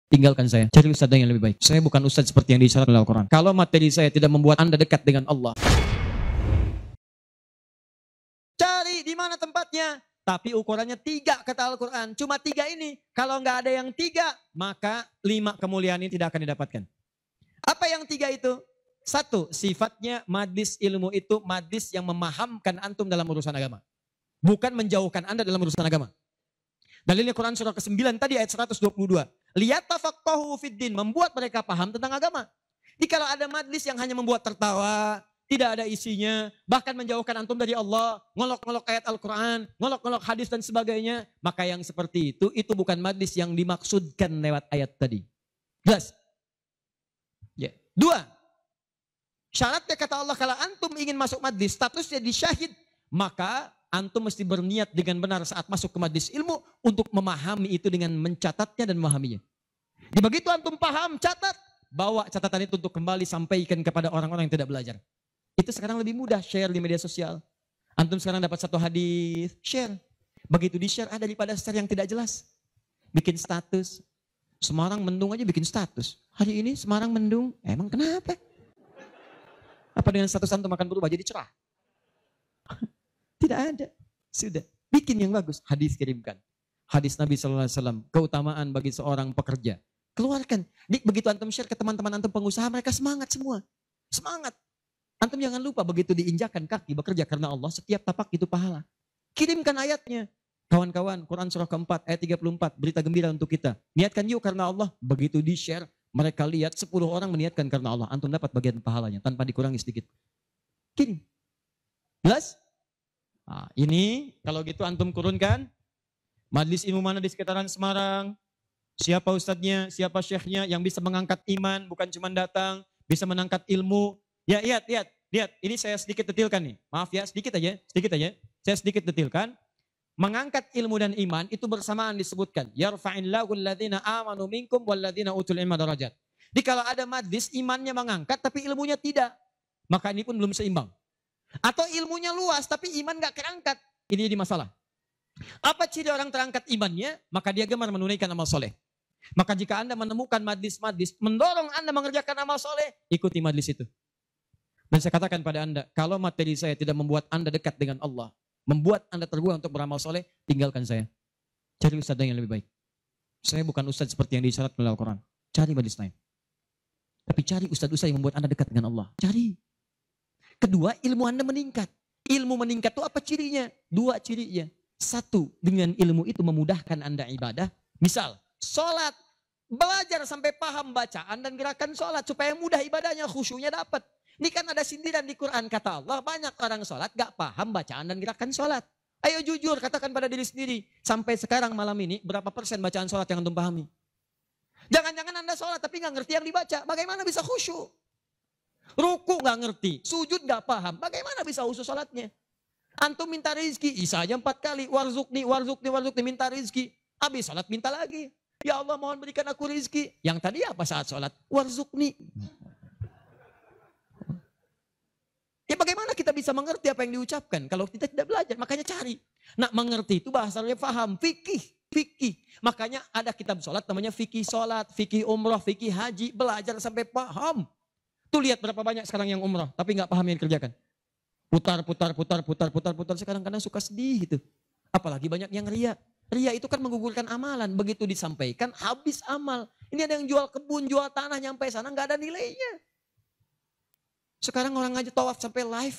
tinggalkan saya. Cari ustadz yang lebih baik. Saya bukan ustadz seperti yang disyarat oleh Al-Quran. Kalau materi saya tidak membuat Anda dekat dengan Allah, cari di mana tempatnya. Tapi ukurannya 3 kata Al-Quran. Cuma 3 ini. Kalau nggak ada yang 3, maka 5 kemuliaan ini tidak akan didapatkan. Apa yang 3 itu? 1, sifatnya majlis ilmu itu majlis yang memahamkan antum dalam urusan agama. Bukan menjauhkan Anda dalam urusan agama. Dalilnya Quran surah ke-9 tadi ayat 122. Liyatafaqahu fiddin, membuat mereka paham tentang agama. Jadi kalau ada majlis yang hanya membuat tertawa, tidak ada isinya, bahkan menjauhkan antum dari Allah, ngolok-ngolok ayat Al-Quran, ngolok-ngolok hadis dan sebagainya, maka yang seperti itu bukan majlis yang dimaksudkan lewat ayat tadi. Jelas? Ya. 2, syaratnya kata Allah, kalau antum ingin masuk majlis, statusnya di syahid, maka antum mesti berniat dengan benar saat masuk ke majlis ilmu untuk memahami itu dengan mencatatnya dan memahaminya. Di begitu antum paham, catat, bawa catatan itu untuk kembali sampaikan kepada orang-orang yang tidak belajar. Itu sekarang lebih mudah, share di media sosial. Antum sekarang dapat 1 hadis, share. Begitu di-share ada daripada share yang tidak jelas. Bikin status. Semarang mendung aja bikin status. Hari ini Semarang mendung, emang kenapa? Apa dengan status antum akan berubah jadi cerah? Tidak ada. Sudah. Bikin yang bagus. Hadis kirimkan. Hadis Nabi SAW. Keutamaan bagi seorang pekerja. Keluarkan. Begitu antum share ke teman-teman antum pengusaha, mereka semangat semua. Semangat. Antum jangan lupa begitu diinjakan kaki bekerja karena Allah, setiap tapak itu pahala. Kirimkan ayatnya. Kawan-kawan, Quran surah ke-4 ayat 34. Berita gembira untuk kita. Niatkan yuk karena Allah. Begitu di-share, mereka lihat 10 orang meniatkan karena Allah. Antum dapat bagian pahalanya tanpa dikurangi sedikit. Kirim. Jelas? Nah, ini kalau gitu antum kurunkan. Majlis ilmu mana di sekitaran Semarang? Siapa ustadznya, siapa syekhnya yang bisa mengangkat iman, bukan cuma datang, bisa mengangkat ilmu. Ya, lihat. Ini saya sedikit detilkan nih. Maaf ya, sedikit aja. Saya sedikit detilkan. Mengangkat ilmu dan iman itu bersamaan disebutkan. Yarfa'illahu alladhina amanu minkum walladhina utul ilma darajat. Jadi kalau ada majlis imannya mengangkat tapi ilmunya tidak, maka ini pun belum seimbang. Atau ilmunya luas tapi iman gak terangkat. Ini jadi masalah. Apa ciri orang terangkat imannya? Maka dia gemar menunaikan amal soleh. Maka jika Anda menemukan majlis-majlis mendorong Anda mengerjakan amal soleh, ikuti majlis itu. Dan saya katakan pada Anda, kalau materi saya tidak membuat Anda dekat dengan Allah, membuat Anda terbuang untuk beramal soleh, tinggalkan saya. Cari ustadz yang lebih baik. Saya bukan ustadz seperti yang disyarat oleh Al-Quran. Cari majlis lain. Tapi cari ustadz-ustadz yang membuat Anda dekat dengan Allah. Cari. Kedua, ilmu Anda meningkat. Ilmu meningkat itu apa cirinya? 2 cirinya. 1, dengan ilmu itu memudahkan Anda ibadah. Misal, sholat. Belajar sampai paham bacaan dan gerakan sholat. Supaya mudah ibadahnya, khusyuknya dapat. Ini kan ada sindiran di Quran, kata Allah, banyak orang sholat gak paham bacaan dan gerakan sholat. Ayo jujur, katakan pada diri sendiri. Sampai sekarang malam ini, berapa persen bacaan sholat yang antum pahami? Jangan-jangan Anda sholat tapi gak ngerti yang dibaca. Bagaimana bisa khusyuk? Ruku gak ngerti, sujud gak paham. Bagaimana bisa khusyuk sholatnya? Antum minta rezeki, isa aja 4 kali. Warzukni, minta rezeki. Habis sholat minta lagi. Ya Allah mohon berikan aku rezeki. Yang tadi apa saat sholat? Warzukni. Ya bagaimana kita bisa mengerti apa yang diucapkan kalau kita tidak belajar? Makanya cari. Nak mengerti itu bahasanya paham. Fikih. Makanya ada kitab sholat namanya fikih sholat, fikih umrah, fikih haji. Belajar sampai paham. Tuh lihat berapa banyak sekarang yang umrah tapi nggak paham yang dikerjakan. Putar. Sekarang kadang suka sedih itu. Apalagi banyak yang ria. Ria itu kan menggugurkan amalan. Begitu disampaikan habis amal. Ini ada yang jual kebun, jual tanah nyampe sana nggak ada nilainya. Sekarang orang aja tawaf sampai live.